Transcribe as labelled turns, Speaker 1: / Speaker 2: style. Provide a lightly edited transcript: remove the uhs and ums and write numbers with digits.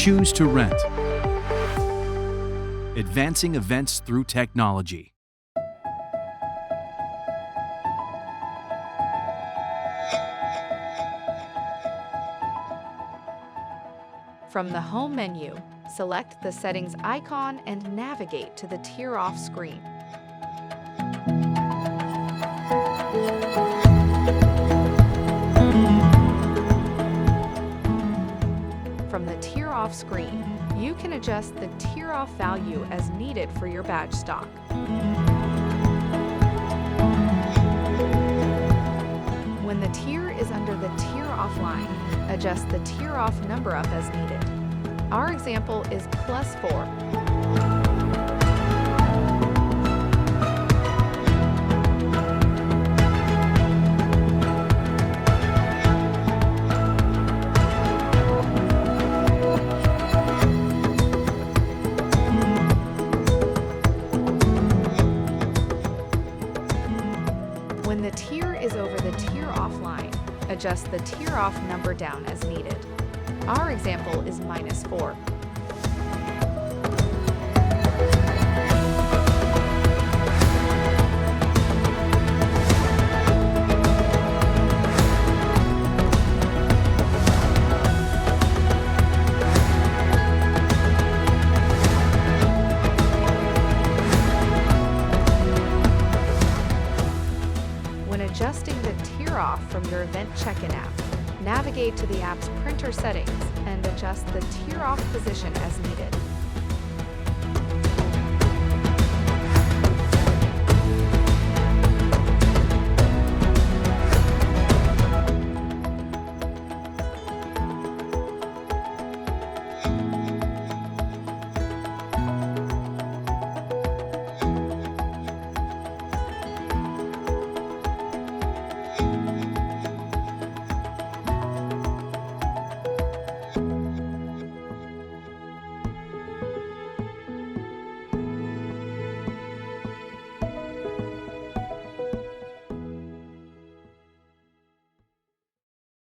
Speaker 1: Choose to rent. Advancing events through technology.
Speaker 2: From the Home menu, select the Settings icon and navigate to the Tier Off screen. From the Tier Off screen, you can adjust the Tier Off value as needed for your badge stock. When the tier is under the Tier Off line, adjust the Tier Off number up as needed. Our example is +4. When the tier is over the Tier Off line, adjust the Tier Off number down as needed. Our example is -4. When adjusting the Tier Off from your event check-in app, navigate to the app's printer settings and adjust the Tier Off position as needed.